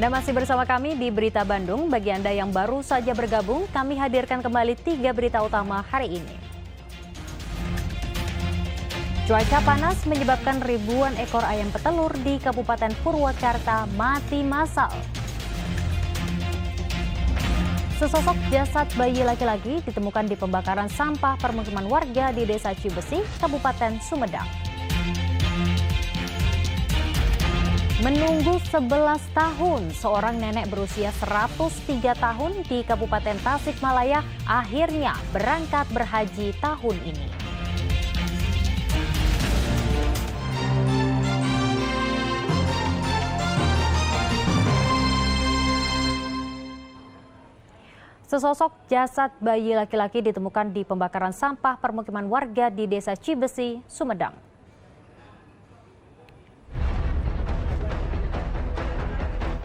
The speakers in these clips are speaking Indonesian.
Anda masih bersama kami di Berita Bandung. Bagi Anda yang baru saja bergabung, kami hadirkan kembali 3 berita utama hari ini. Cuaca panas menyebabkan ribuan ekor ayam petelur di Kabupaten Purwakarta mati massal. Sesosok jasad bayi laki-laki ditemukan di pembakaran sampah permukiman warga di Desa Cibesi, Kabupaten Sumedang. Menunggu 11 tahun, seorang nenek berusia 103 tahun di Kabupaten Tasikmalaya akhirnya berangkat berhaji tahun ini. Sesosok jasad bayi laki-laki ditemukan di pembakaran sampah permukiman warga di Desa Cibesi, Sumedang.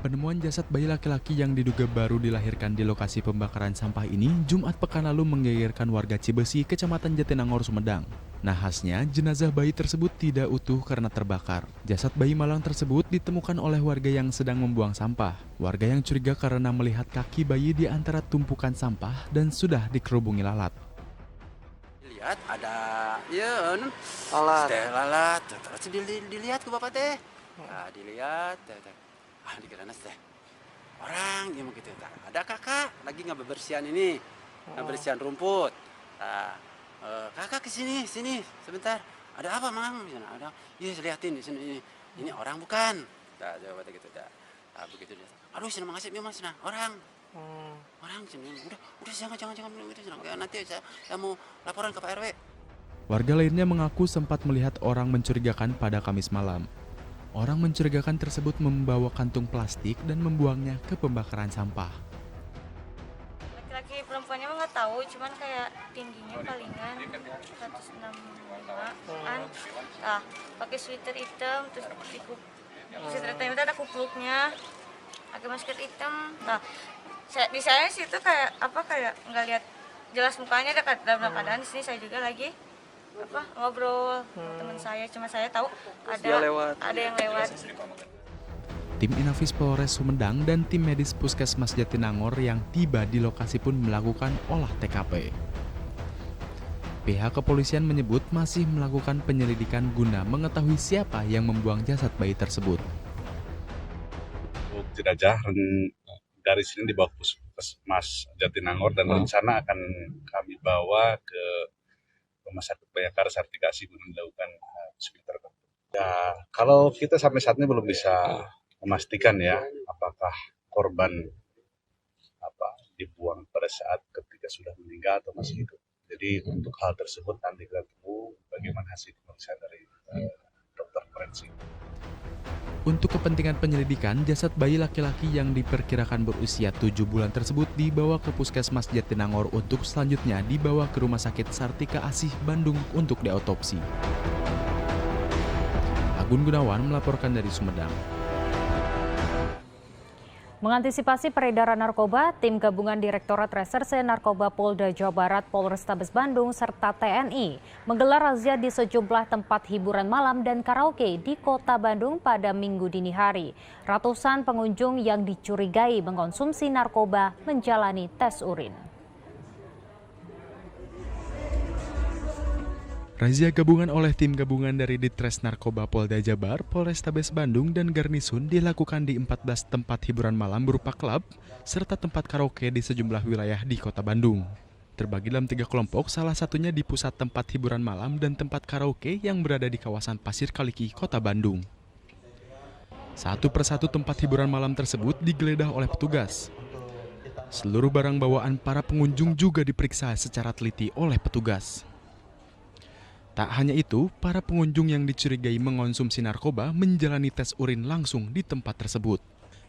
Penemuan jasad bayi laki-laki yang diduga baru dilahirkan di lokasi pembakaran sampah ini Jumat pekan lalu menggegerkan warga Cibesi, Kecamatan Jatinangor, Sumedang. Nahasnya, jenazah bayi tersebut tidak utuh karena terbakar. Jasad bayi malang tersebut ditemukan oleh warga yang sedang membuang sampah. Warga yang curiga karena melihat kaki bayi di antara tumpukan sampah dan sudah dikerubungi lalat. Lihat ada lalat. Terus dilihat ke bapak teh. Nah, dilihat dikira teh orang yang begitu. Ada kakak lagi ngebersihan ini, ngebersihan rumput. Kakak ke sini sebentar. Ada apa, Mang? Ada. Iya, lihatin di sini. Ini orang bukan? Jawab gitu. Begitu dia. Aduh, sini makasih ya, Mas. Nah, orang. Orang sini. Udah jangan begitu. Nanti saya mau laporan ke Pak RW. Warga lainnya mengaku sempat melihat orang mencurigakan pada Kamis malam. Orang mencurigakan tersebut membawa kantung plastik dan membuangnya ke pembakaran sampah. Laki-laki perempuannya mah nggak tahu, cuman kayak tingginya palingan 165-an. Nah, pakai sweater hitam, terus sweater hitam itu ada kupluknya, pakai masker hitam. Nah, di saya sih itu kayak nggak lihat jelas mukanya, dalam keadaan di sini saya juga lagi ngobrol teman saya, cuma saya tahu ada yang lewat. Tim Inafis Polres Sumedang dan tim medis Puskesmas Jatinangor yang tiba di lokasi pun melakukan olah TKP. Pihak kepolisian menyebut masih melakukan penyelidikan guna mengetahui siapa yang membuang jasad bayi tersebut. Jenazah dari sini dibawa ke Puskesmas Jatinangor dan rencana akan kami bawa ke Rumah Sakit Bayangkara Sartigasi guna dilakukan sekitar. Ya, kalau kita sampai saat ini belum bisa memastikan ya apakah korban dibuang pada saat ketika sudah meninggal atau masih hidup. Jadi untuk hal tersebut nanti kita tunggu bagaimana hasil pemeriksaan dari dokter forensik. Untuk kepentingan penyelidikan, jasad bayi laki-laki yang diperkirakan berusia 7 bulan tersebut dibawa ke Puskesmas Jatinangor untuk selanjutnya dibawa ke Rumah Sakit Sartika Asih Bandung untuk diotopsi. Agun Gunawan melaporkan dari Sumedang. Mengantisipasi peredaran narkoba, tim gabungan Direktorat Reserse Narkoba Polda Jawa Barat, Polrestabes Bandung, serta TNI menggelar razia di sejumlah tempat hiburan malam dan karaoke di Kota Bandung pada Minggu dini hari. Ratusan pengunjung yang dicurigai mengkonsumsi narkoba menjalani tes urin. Razia gabungan oleh tim gabungan dari Ditres Narkoba Polda Jabar, Polrestabes Bandung, dan Garnisun dilakukan di 14 tempat hiburan malam berupa klub, serta tempat karaoke di sejumlah wilayah di Kota Bandung. Terbagi dalam 3 kelompok, salah satunya di pusat tempat hiburan malam dan tempat karaoke yang berada di kawasan Pasir Kaliki, Kota Bandung. Satu persatu tempat hiburan malam tersebut digeledah oleh petugas. Seluruh barang bawaan para pengunjung juga diperiksa secara teliti oleh petugas. Tak hanya itu, para pengunjung yang dicurigai mengonsumsi narkoba menjalani tes urin langsung di tempat tersebut.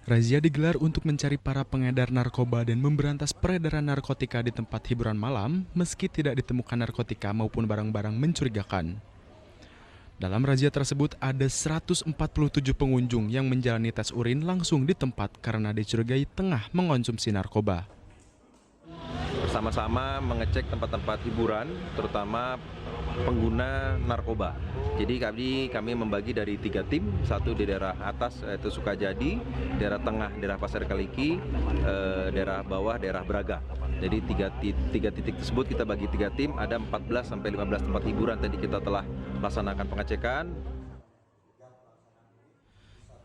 Razia digelar untuk mencari para pengedar narkoba dan memberantas peredaran narkotika di tempat hiburan malam, meski tidak ditemukan narkotika maupun barang-barang mencurigakan. Dalam razia tersebut ada 147 pengunjung yang menjalani tes urin langsung di tempat karena dicurigai tengah mengonsumsi narkoba. Bersama-sama mengecek tempat-tempat hiburan, terutama pengguna narkoba. Jadi kami membagi dari 3 tim, satu di daerah atas yaitu Sukajadi, daerah tengah daerah Pasar Kaliki, daerah bawah daerah Braga. Jadi tiga titik tersebut kita bagi 3 tim, ada 14 sampai 15 tempat hiburan tadi kita telah laksanakan pengecekan.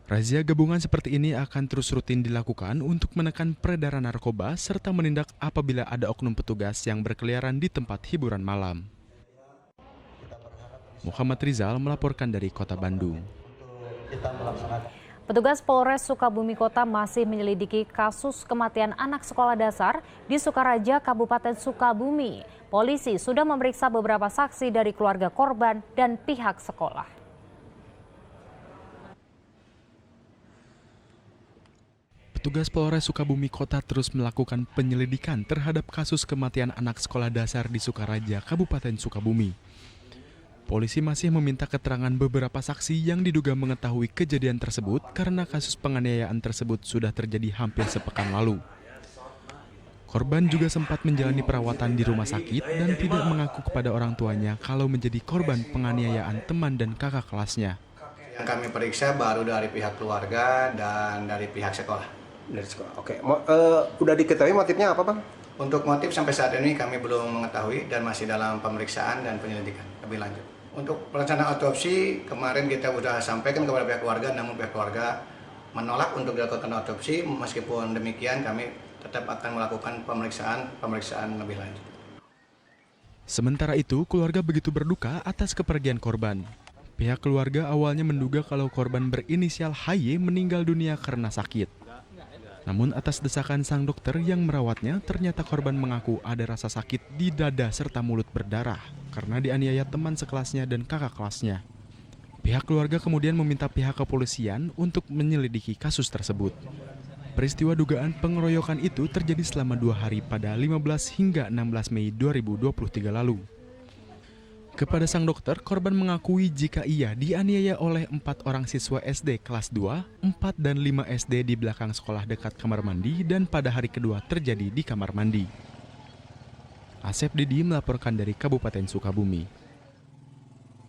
Razia gabungan seperti ini akan terus rutin dilakukan untuk menekan peredaran narkoba serta menindak apabila ada oknum petugas yang berkeliaran di tempat hiburan malam. Muhammad Rizal melaporkan dari Kota Bandung. Petugas Polres Sukabumi Kota masih menyelidiki kasus kematian anak sekolah dasar di Sukaraja, Kabupaten Sukabumi. Polisi sudah memeriksa beberapa saksi dari keluarga korban dan pihak sekolah. Petugas Polres Sukabumi Kota terus melakukan penyelidikan terhadap kasus kematian anak sekolah dasar di Sukaraja, Kabupaten Sukabumi. Polisi masih meminta keterangan beberapa saksi yang diduga mengetahui kejadian tersebut karena kasus penganiayaan tersebut sudah terjadi hampir sepekan lalu. Korban juga sempat menjalani perawatan di rumah sakit dan tidak mengaku kepada orang tuanya kalau menjadi korban penganiayaan teman dan kakak kelasnya. Yang kami periksa baru dari pihak keluarga dan dari pihak sekolah. Dari sekolah. Oke. Udah diketahui motifnya apa, Bang? Untuk motif sampai saat ini kami belum mengetahui dan masih dalam pemeriksaan dan penyelidikan lebih lanjut. Untuk pelaksanaan otopsi kemarin kita sudah sampaikan kepada pihak keluarga, namun pihak keluarga menolak untuk dilakukan otopsi. Meskipun demikian kami tetap akan melakukan pemeriksaan lebih lanjut. Sementara itu, keluarga begitu berduka atas kepergian korban. Pihak keluarga awalnya menduga kalau korban berinisial HY meninggal dunia karena sakit. Namun atas desakan sang dokter yang merawatnya, ternyata korban mengaku ada rasa sakit di dada serta mulut berdarah karena dianiaya teman sekelasnya dan kakak kelasnya. Pihak keluarga kemudian meminta pihak kepolisian untuk menyelidiki kasus tersebut. Peristiwa dugaan pengeroyokan itu terjadi selama 2 hari pada 15 hingga 16 Mei 2023 lalu. Kepada sang dokter, korban mengakui jika ia dianiaya oleh 4 orang siswa SD kelas 2, 4 dan 5 SD di belakang sekolah dekat kamar mandi dan pada hari kedua terjadi di kamar mandi. Asep Didi melaporkan dari Kabupaten Sukabumi.